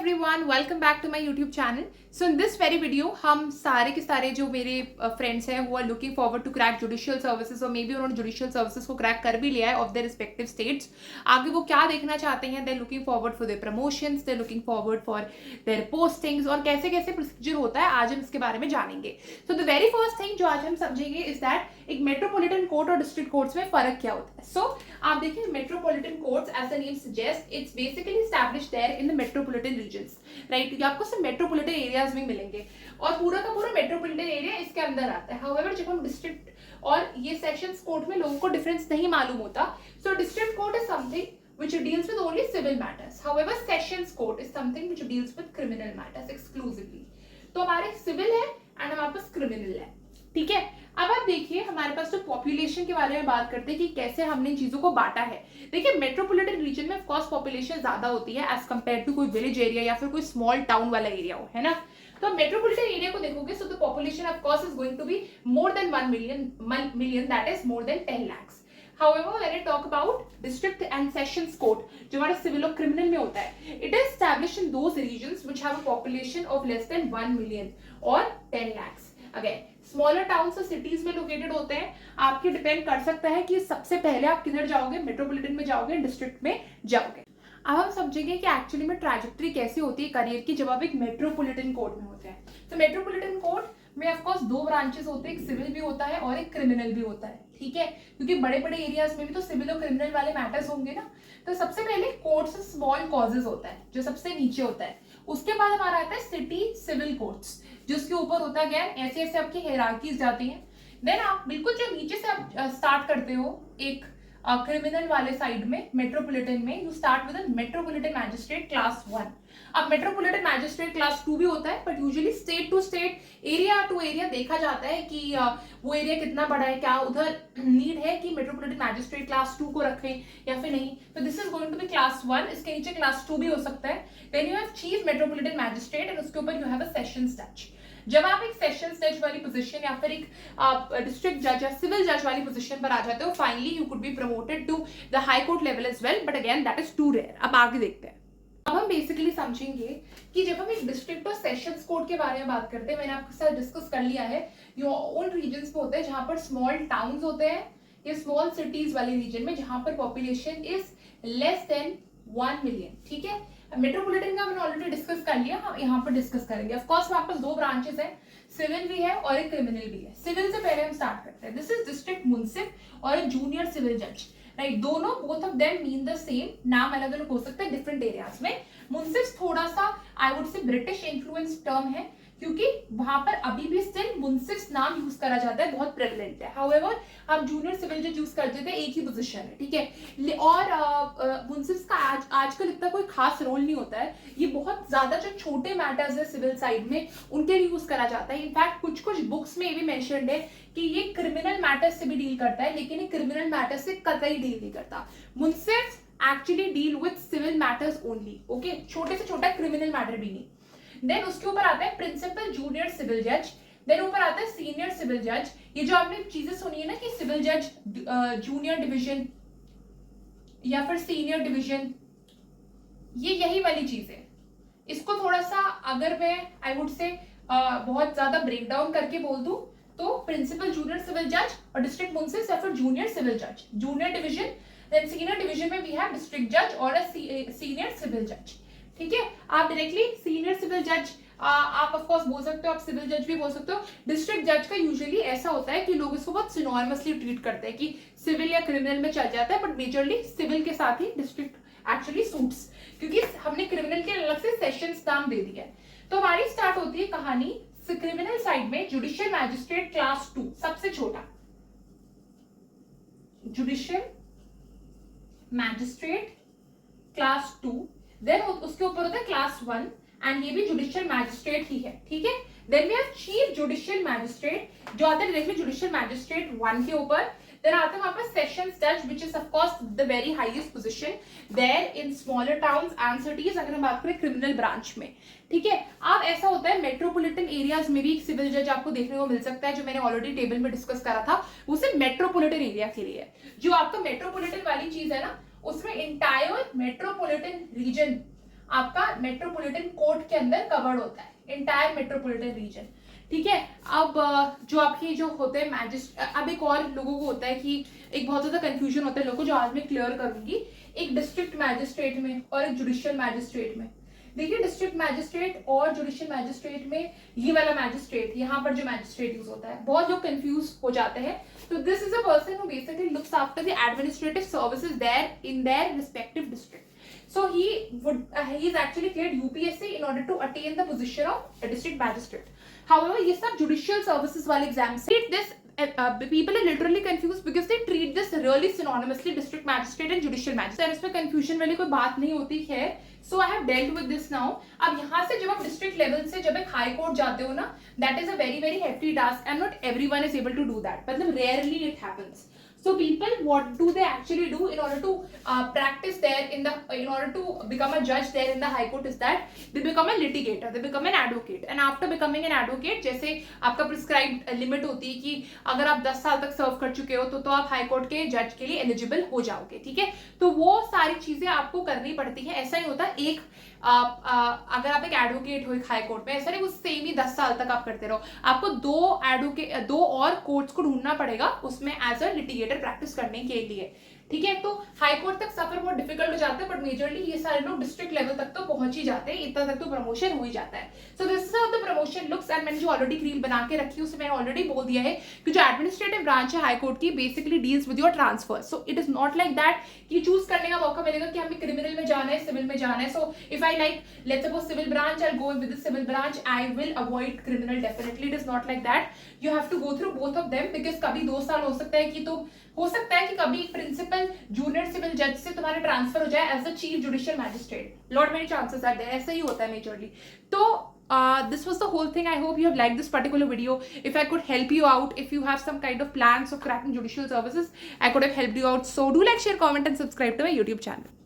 everyone, welcome back to my YouTube channel. So in this very video हम सारे के सारे जो मेरे फ्रेंड्स हैं वो are looking forward to crack judicial services और मे बी उन्होंने जुडिशियल सर्विसेज को क्रैक कर भी लिया है ऑफ देयर रिस्पेक्टिव स्टेट्स. आगे वो क्या देखना चाहते हैं, they looking forward for their promotions, they looking forward for their postings और कैसे कैसे प्रोसीजर होता है आज हम इसके बारे में जानेंगे. So the very first thing जो आज हम समझेंगे इज दैट एक मेट्रोपॉलिटन कोर्ट और डिस्ट्रिक्ट कोर्ट्स में फर्क क्या होता है. सो आप देखिए metropolitan courts as the name suggest it's basically established there in the metropolitan regions, right. ये आपको सिर्फ मेट्रोपॉलिटन एरियाज में मिलेंगे और पूरा का पूरा मेट्रोपॉलिटन एरिया इसके अंदर आता है. हाउएवर जब हम डिस्ट्रिक्ट और ये सेशंस कोर्ट में लोगों को डिफरेंस नहीं मालूम होता. सो district court is something which deals with only civil matters. However, sessions court is something which deals with criminal matters exclusively. तो हमारे सिविल है एंड हमारे पास क्रिमिनल है, ठीक है. अब आप देखिए हमारे पास तो पॉपुलेशन के बारे में बात करते हैं कि कैसे हमने इन चीजों को बांटा है. देखिए मेट्रोपॉलिटन रीजन में ऑफ कोर्स पॉपुलेशन ज्यादा होती है एज कंपेयर टू कोई विलेज एरिया या फिर कोई स्मॉल टाउन वाला एरिया हो, है ना. तो मेट्रोपॉलिटन एरिया को देखोगे so the population of course is going to be more than 1 million that is more than 10 lakhs. However, when I talk about district and sessions court, जो हमारे civil और क्रिमिनल में होता है, it is established in those regions which have a population of less than 1 million or 10 lakhs. Again, smaller towns और cities में located होते हैं. आपके डिपेंड कर सकता है कि सबसे पहले आप किधर जाओगे, मेट्रोपॉलिटन में जाओगे, डिस्ट्रिक्ट में जाओगे. अब हम समझेंगे कि एक्चुअली में ट्रैजेक्टरी कैसी होती है करियर की जब आप एक मेट्रोपॉलिटन कोर्ट में होते हैं. तो मेट्रोपॉलिटन कोर्ट में ऑफ कोर्स दो ब्रांचेस होते हैं, एक सिविल भी होता है और एक क्रिमिनल भी होता है, ठीक है. क्योंकि बड़े बड़े एरियाज में भी तो सिविल और क्रिमिनल वाले मैटर्स होंगे ना. तो सबसे पहले कोर्ट्स स्मॉल कॉजेज होता है जो सबसे नीचे होता है. उसके बाद हमारा आता है सिटी सिविल कोर्ट्स जिसके ऊपर होता है अगेन ऐसे ऐसे आपकी हायरार्कीज जाती हैं. देन आप बिल्कुल जो नीचे से आप स्टार्ट करते हो एक क्रिमिनल वाले साइड में मेट्रोपॉलिटन में, you start with metropolitan magistrate class 1. अब मेट्रोपॉलिटन मैजिस्ट्रेट क्लास 2 भी होता है but usually state to state area to area देखा जाता है कि वो एरिया कितना बड़ा है, क्या उधर नीड है कि मेट्रोपॉलिटन मैजिस्ट्रेट क्लास 2 को रखें या फिर नहीं. तो this is going to be class 1. इसके नीचे क्लास 2 भी हो सकता है. Then you have chief metropolitan magistrate and उसके ऊपर यू हैव अ सेशंस जज. जब आप एक सेशंस जज वाली पोजीशन या फिर एक डिस्ट्रिक्ट जज या सिविल जज वाली पोजीशन पर आ जाते हो, finally you could be promoted to the high court level as well, but again that is too rare. अब आगे देखते हैं. अब हम बेसिकली समझेंगे कि जब हम एक डिस्ट्रिक्ट और सेशंस कोर्ट के बारे में बात करते हैं, मैंने आपके साथ डिस्कस कर लिया है, ये उन रीजन्स में होते हैं जहां पर स्मॉल टाउन्स होते हैं या स्मॉल सिटीज वाले रीजन में जहां पर population is less than 1 million, ठीक है. मेट्रोपॉलिटन का हमने ऑलरेडी डिस्कस कर लिया, हम यहाँ पर डिस्कस करेंगे. ऑफ कोर्स हमारे पास दो ब्रांचेस हैं, सिविल भी है और एक क्रिमिनल भी है. सिविल से पहले हम स्टार्ट करते हैं. दिस इज डिस्ट्रिक्ट मुंसिफ और एक जूनियर सिविल जज, राइट. दोनों both of them mean the same, नाम अलग अलग हो सकता है डिफरेंट एरियाज में. मुंसिफ थोड़ा सा I would say British influence term है क्योंकि वहां पर अभी भी स्टिल मुंसिफ नाम यूज करा जाता है, बहुत प्रेवलेंट है. हाउएवर हम जूनियर सिविल जज यूज करते थे, एक ही पोजीशन है, ठीक है. और मुंसिफ का आजकल इतना कोई खास रोल नहीं होता है. ये बहुत ज्यादा जो छोटे मैटर्स है सिविल साइड में उनके लिए यूज करा जाता है. इनफैक्ट कुछ कुछ बुक्स में ये भी मेंशन्ड है कि ये क्रिमिनल मैटर्स से भी डील करता है, लेकिन ये क्रिमिनल मैटर्स से कतई डील नहीं करता. मुंसिफ actually deal with civil matters only, okay. छोटे से छोटा क्रिमिनल मैटर भी नहीं. देन उसके ऊपर आता है प्रिंसिपल जूनियर सिविल जज. देन ऊपर आता है सीनियर सिविल जज. ये जो आपने चीजें सुनी है ना कि सिविल जज जूनियर डिवीजन या फिर सीनियर डिवीजन, ये यही वाली चीज है. इसको थोड़ा सा अगर मैं आई वुड से बहुत ज्यादा ब्रेक डाउन करके बोल दूं तो प्रिंसिपल जूनियर सिविल जज और डिस्ट्रिक्ट मुंसिफ या फिर जूनियर सिविल जज, junior division. Then senior division में वी हैव डिस्ट्रिक्ट जज और सीनियर सिविल जज, ठीक है. आप डायरेक्टली सीनियर सिविल जज आप ऑफ कोर्स बोल सकते हो, आप सिविल जज भी बोल सकते हो. डिस्ट्रिक्ट जज का यूजुअली ऐसा होता है कि लोग इसको बहुत सिनोनिमसली ट्रीट करते हैं कि सिविल या क्रिमिनल में चल जाता है, बट मेजरली सिविल के साथ ही डिस्ट्रिक्ट एक्चुअली सूट्स, क्योंकि हमने क्रिमिनल के अलग से सेशंस नाम दे दिया है. तो हमारी स्टार्ट होती है कहानी क्रिमिनल साइड में. जुडिशियल मैजिस्ट्रेट क्लास 2 सबसे छोटा, जुडिशियल मैजिस्ट्रेट क्लास 2. देन उसके ऊपर होता है क्लास 1 एंड ये भी जुडिशियल मैजिस्ट्रेट ही है, ठीक है. Then we have chief judicial magistrate जो आता है डायरेक्टली जुडिशियल मैजिस्ट्रेट 1 के ऊपर. देन आता है वहां पर सेशंस जज which is of course the very highest position there in smaller towns and cities, अगर हम बात करें क्रिमिनल ब्रांच में, ठीक है. अब ऐसा होता है मेट्रोपॉलिटन एरियाज में भी एक सिविल जज आपको देखने को मिल सकता है, जो मैंने ऑलरेडी टेबल में डिस्कस करा था. वो सिर्फ मेट्रोपॉलिटन एरिया के लिए है. जो आपका मेट्रोपॉलिटन वाली चीज है ना, उसमें इंटायर मेट्रोपॉलिटन रीजन आपका मेट्रोपॉलिटन कोर्ट के अंदर कवर्ड होता है, इंटायर मेट्रोपॉलिटन रीजन, ठीक है। अब जो आपके जो होते हैं मैजिस्ट्रेट, अब एक और लोगों को होता है कि एक बहुत ज्यादा कंफ्यूजन होता है लोगों को, जो आज मैं क्लियर करूंगी, एक डिस्ट्रिक्ट मैजिस्ट्रेट में और एक जुडिशियल मैजिस्ट्रेट में। देखिए डिस्ट्रिक्ट मैजिस्ट्रेट और जुडिशियल मैजिस्ट्रेट में ये वाला मैजिस्ट्रेट, यहाँ पर जो मैजिस्ट्रेट यूज होता है, बहुत लोग कंफ्यूज हो जाते हैं। तो this is a person who basically looks after the administrative services there in their respective district. So he is actually cleared UPSC in order to attain the position of a district magistrate. However, ये सब judicial services वाले exams treat this. People are literally confused because they treat this really synonymously, district magistrate and judicial magistrate. इसमें confusion वाली कोई बात नहीं होती है. So I have dealt with this now. अब यहाँ से जब आप district level से जब एक high court जाते हो ना, that is a very very hefty task and not everyone is able to do that. मतलब rarely it happens. So people, what do they actually do in order to practice there in order to become a judge there in the high court is that they become a litigator, they become an advocate, and after becoming an advocate, जैसे आपका prescribed limit होती है कि अगर आप 10 साल तक सर्व कर चुके हो तो आप हाई कोर्ट के जज के लिए एलिजिबल हो जाओगे, ठीक है। तो वो सारी चीजें आपको करनी पड़ती है। ऐसा ही होता है एक अगर आप एक एडवोकेट हो एक हाई कोर्ट में, ऐसा नहीं वो सेम ही 10 साल तक आप करते रहो, आपको दो और कोर्ट्स को ढूंढना पड़ेगा उसमें एज अ लिटिगेटर प्रैक्टिस करने के लिए, ठीक है। तो हाई कोर्ट तक सफर बहुत डिफिकल्ट हो जाता है, बट मेजरली ये सारे लोग डिस्ट्रिक्ट लेवल तक तो पहुंच ही जाते हैं, इतना तक तो प्रमोशन हो ही जाता है। So this is how the promotion looks. And मैंने जो ऑलरेडी रील बना के रखी है उसमें मैंने ऑलरेडी बोल दिया है कि जो एडमिनिस्ट्रेटिव ब्रांच है हाई कोर्ट की basically deals with your transfer. So it is not like that कि चूज करने का मौका मिलेगा कि हमें क्रिमिनल में जाना है, सिविल में जाना है। So if I like let's suppose civil branch, I will go with the civil branch, I will avoid criminal definitely. It is not like that, you have to go through both of them, because कभी 2 साल हो सकता है कि तो हो सकता है कि कभी प्रिंसिपल जूनियर सिविल जज से तुम्हारा ट्रांसफर हो जाए as a chief judicial magistrate. Lot many chances are there, ऐसा ही होता है मेजरली। तो this was the whole thing. I hope you have liked this particular video. If I could help you out, if you have some kind of plans of cracking judicial services, I could have helped you out. So do like, share, comment and subscribe to my YouTube channel.